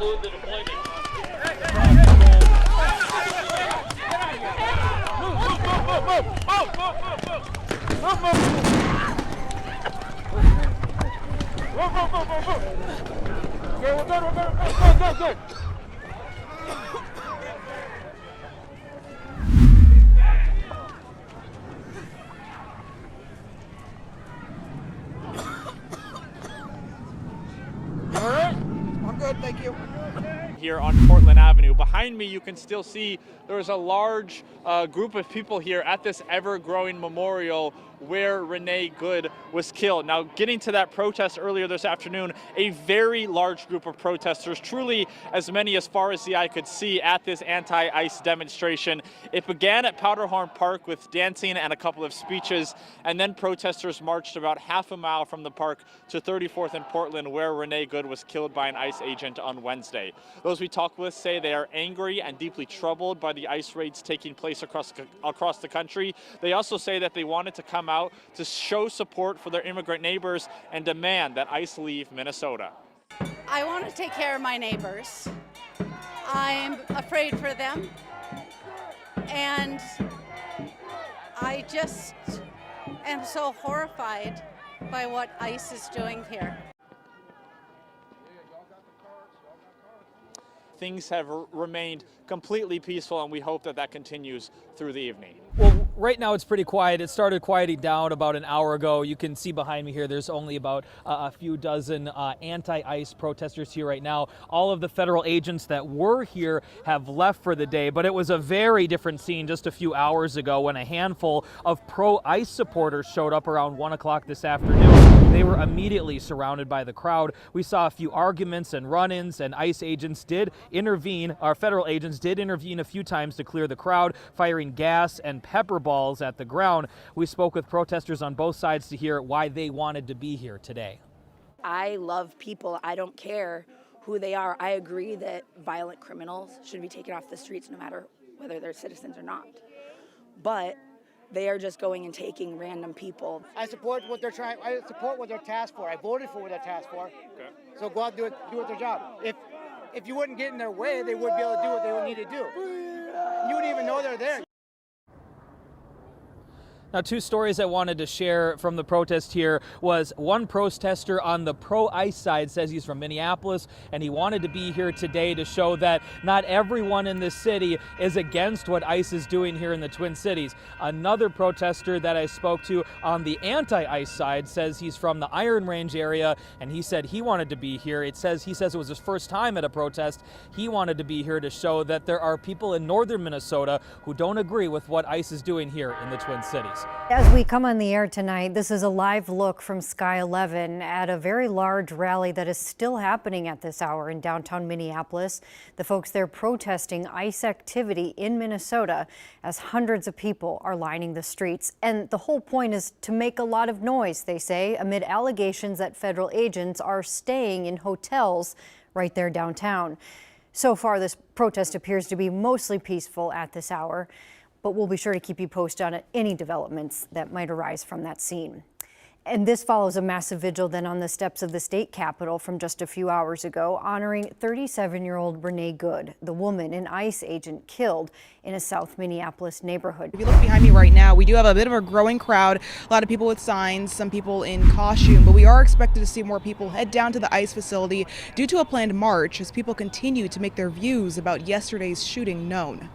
conclude the deployment. Okay, we're good. Good. All right, I'm good, thank you. Here on Portland Avenue. Behind me, you can still see there's a large group of people here at this ever-growing memorial where Renée Good was killed. Now, getting to that protest earlier this afternoon, a very large group of protesters, truly as many as far as the eye could see at this anti-ICE demonstration. It began at Powderhorn Park with dancing and a couple of speeches, and then protesters marched about half a mile from the park to 34th and Portland, where Renée Good was killed by an ICE agent on Wednesday. Those we talked with say they are angry and deeply troubled by the ICE raids taking place across the country. They also say that they wanted to come out to show support for their immigrant neighbors and demand that ICE leave Minnesota. I want to take care of my neighbors. I'm afraid for them, and I just am so horrified by what ICE is doing here. Things have remained completely peaceful, and we hope that that continues through the evening. Well, right now it's pretty quiet. It started quieting down about an hour ago. You can see behind me here, there's only about a few dozen anti-ICE protesters here right now. All of the federal agents that were here have left for the day, but it was a very different scene just a few hours ago when a handful of pro-ICE supporters showed up around 1 o'clock this afternoon. They were immediately surrounded by the crowd. We saw a few arguments and run-ins, and ICE agents did intervene. Our federal agents did intervene a few times to clear the crowd, firing gas and pepper balls at the ground. We spoke with protesters on both sides to hear why they wanted to be here today. I love people. I don't care who they are. I agree that violent criminals should be taken off the streets no matter whether they're citizens or not. But they are just going and taking random people. I support what they're trying. I support what they're tasked for. I voted for what they're tasked for. Okay. So go out and do their job. If you wouldn't get in their way, they wouldn't be able to do what they would need to do. You wouldn't even know they're there. Now, two stories I wanted to share from the protest here was one protester on the pro-ICE side says he's from Minneapolis and he wanted to be here today to show that not everyone in this city is against what ICE is doing here in the Twin Cities. Another protester that I spoke to on the anti-ICE side says he's from the Iron Range area and he said he wanted to be here. He says it was his first time at a protest. He wanted to be here to show that there are people in northern Minnesota who don't agree with what ICE is doing here in the Twin Cities. As we come on the air tonight, this is a live look from Sky 11 at a very large rally that is still happening at this hour in downtown Minneapolis. The folks there protesting ICE activity in Minnesota as hundreds of people are lining the streets. And the whole point is to make a lot of noise, they say, amid allegations that federal agents are staying in hotels right there downtown. So far, this protest appears to be mostly peaceful at this hour, but we'll be sure to keep you posted on any developments that might arise from that scene. And this follows a massive vigil then on the steps of the state capitol from just a few hours ago, honoring 37-year-old Renée Good, the woman an ICE agent killed in a South Minneapolis neighborhood. If you look behind me right now, we do have a bit of a growing crowd, a lot of people with signs, some people in costume, but we are expected to see more people head down to the ICE facility due to a planned march as people continue to make their views about yesterday's shooting known.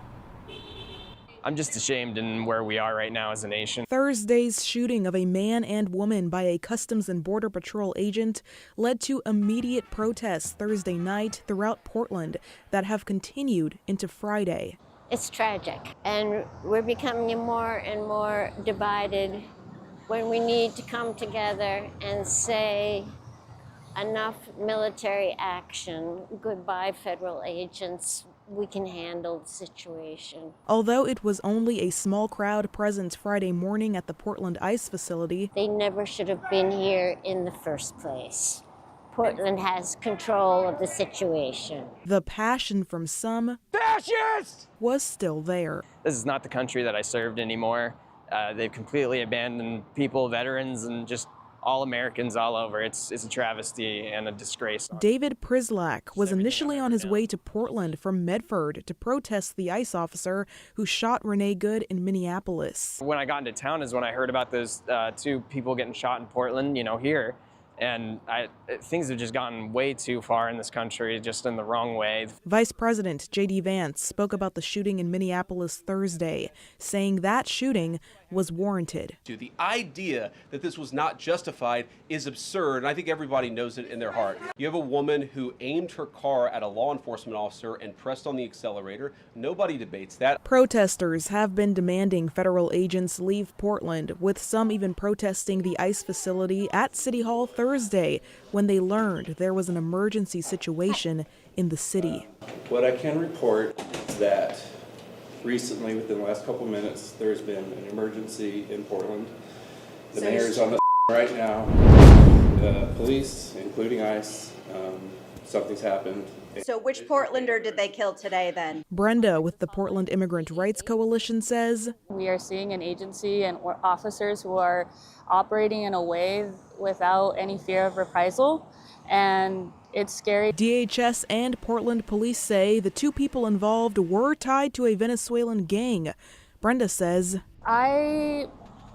I'm just ashamed in where we are right now as a nation. Thursday's shooting of a man and woman by a Customs and Border Patrol agent led to immediate protests Thursday night throughout Portland that have continued into Friday. It's tragic, and we're becoming more and more divided when we need to come together and say enough military action, goodbye federal agents. We can handle the situation. Although it was only a small crowd present Friday morning at the Portland ICE facility, they never should have been here in the first place. Portland has control of the situation. The passion from some Fascists! Was still there. This is not the country that I served anymore. They've completely abandoned people, veterans, and just all Americans all over. It's a travesty and a disgrace. David Prislak was initially on his way to Portland from Medford to protest the ICE officer who shot Renée Good in Minneapolis. When I got into town is when I heard about those 2 people getting shot in Portland, here. And things have just gotten way too far in this country, just in the wrong way. Vice President J.D. Vance spoke about the shooting in Minneapolis Thursday, saying that shooting was warranted. The idea that this was not justified is absurd, and I think everybody knows it in their heart. You have a woman who aimed her car at a law enforcement officer and pressed on the accelerator. Nobody debates that. Protesters have been demanding federal agents leave Portland, with some even protesting the ICE facility at City Hall Thursday when they learned there was an emergency situation in the city. What I can report is that recently, within the last couple minutes, there's been an emergency in Portland. The mayor's on the right now. The police, including ICE, something's happened. So which Portlander did they kill today then? Brenda with the Portland Immigrant Rights Coalition says, we are seeing an agency and officers who are operating in a way without any fear of reprisal, and it's scary. DHS and Portland police say the 2 people involved were tied to a Venezuelan gang. Brenda says, I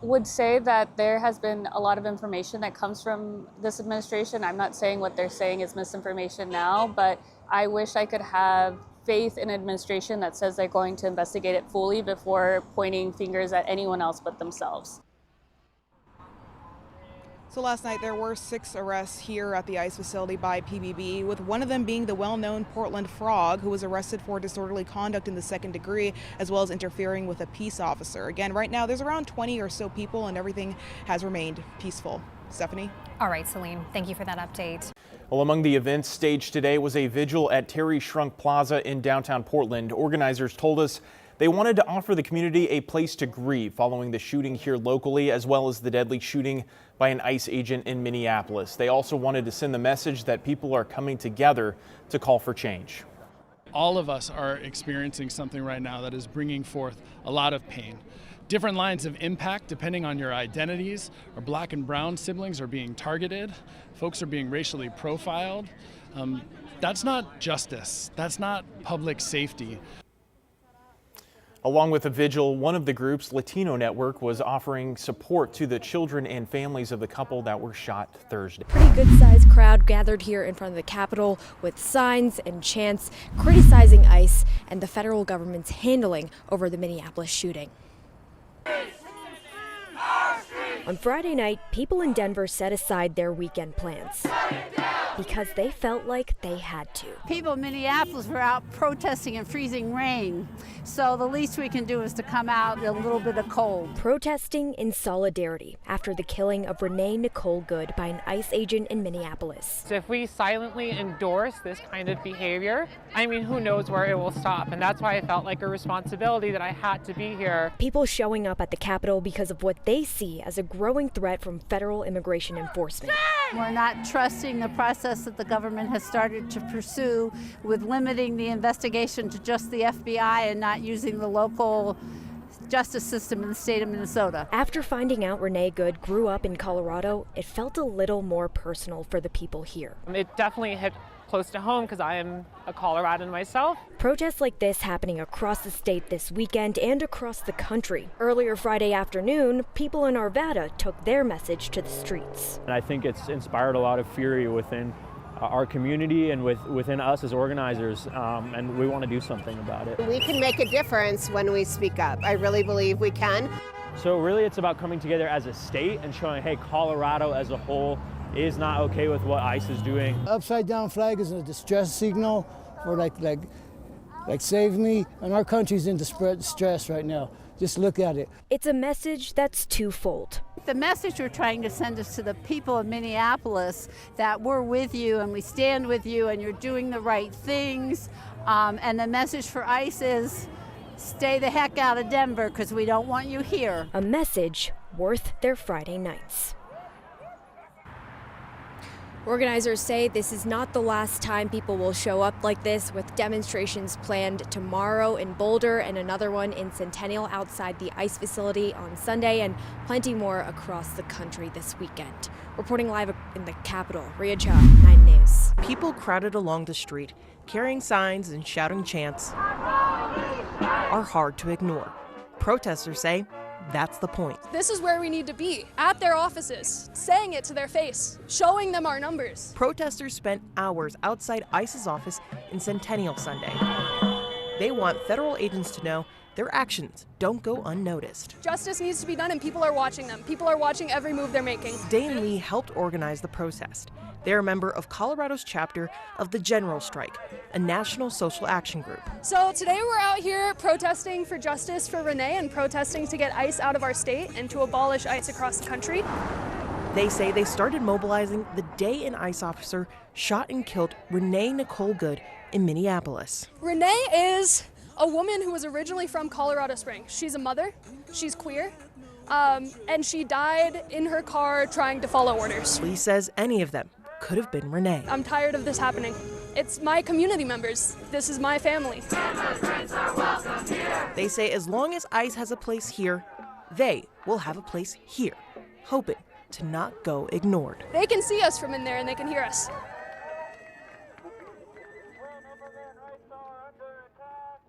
would say that there has been a lot of information that comes from this administration. I'm not saying what they're saying is misinformation now, but I wish I could have faith in an administration that says they're going to investigate it fully before pointing fingers at anyone else but themselves. So last night there were 6 arrests here at the ICE facility by PBB, with one of them being the well-known Portland Frog, who was arrested for disorderly conduct in the 2nd degree, as well as interfering with a peace officer. Again, right now there's around 20 or so people and everything has remained peaceful. Stephanie? All right, Celine, thank you for that update. Well, among the events staged today was a vigil at Terry Shrunk Plaza in downtown Portland. Organizers told us they wanted to offer the community a place to grieve following the shooting here locally, as well as the deadly shooting by an ICE agent in Minneapolis. They also wanted to send the message that people are coming together to call for change. All of us are experiencing something right now that is bringing forth a lot of pain. Different lines of impact depending on your identities. Our black and brown siblings are being targeted. Folks are being racially profiled. That's not justice. That's not public safety. Along with a vigil, one of the groups, Latino Network, was offering support to the children and families of the couple that were shot Thursday. Pretty good-sized crowd gathered here in front of the Capitol with signs and chants criticizing ICE and the federal government's handling over the Minneapolis shooting. On Friday night, people in Denver set aside their weekend plans because they felt like they had to. People in Minneapolis were out protesting in freezing rain, so the least we can do is to come out in a little bit of cold. Protesting in solidarity after the killing of Renée Nicole Good by an ICE agent in Minneapolis. So if we silently endorse this kind of behavior, I mean, who knows where it will stop? And that's why I felt like a responsibility that I had to be here. People showing up at the Capitol because of what they see as a growing threat from federal immigration enforcement. We're not trusting the process that the government has started to pursue with limiting the investigation to just the FBI and not using the local justice system in the state of Minnesota. After finding out Renée Good grew up in Colorado, it felt a little more personal for the people here. It definitely hit close to home because I am a Coloradan myself. Protests like this happening across the state this weekend and across the country. Earlier Friday afternoon, people in Arvada took their message to the streets. And I think it's inspired a lot of fury within our community and within us as organizers, and we want to do something about it. We can make a difference when we speak up. I really believe we can. So really it's about coming together as a state and showing, hey, Colorado as a whole is not okay with what ICE is doing. Upside down flag is a distress signal for like save me, and our country's in distress right now. Just look at it. It's a message that's twofold. The message we're trying to send is to the people of Minneapolis that we're with you and we stand with you and you're doing the right things. And the message for ICE is stay the heck out of Denver because we don't want you here. A message worth their Friday nights. Organizers say this is not the last time people will show up like this, with demonstrations planned tomorrow in Boulder and another one in Centennial outside the ICE facility on Sunday, and plenty more across the country this weekend. Reporting live in the Capitol, Renée Good, 9 News. People crowded along the street, carrying signs and shouting chants, are hard to ignore. Protesters say that's the point. This is where we need to be, at their offices, saying it to their face, showing them our numbers. Protesters spent hours outside ICE's office in Centennial Sunday. They want federal agents to know their actions don't go unnoticed. Justice needs to be done, and people are watching them. People are watching every move they're making. Dane Lee helped organize the protest. They're a member of Colorado's chapter of the General Strike, a national social action group. So today we're out here protesting for justice for Renee and protesting to get ICE out of our state and to abolish ICE across the country. They say they started mobilizing the day an ICE officer shot and killed Renée Good in Minneapolis. Renee is a woman who was originally from Colorado Springs. She's a mother, she's queer, and she died in her car trying to follow orders. Lee says any of them could have been Renee. I'm tired of this happening. It's my community members. This is my family. They say as long as ICE has a place here, they will have a place here, hoping to not go ignored. They can see us from in there and they can hear us. Whenever men rights are under attack,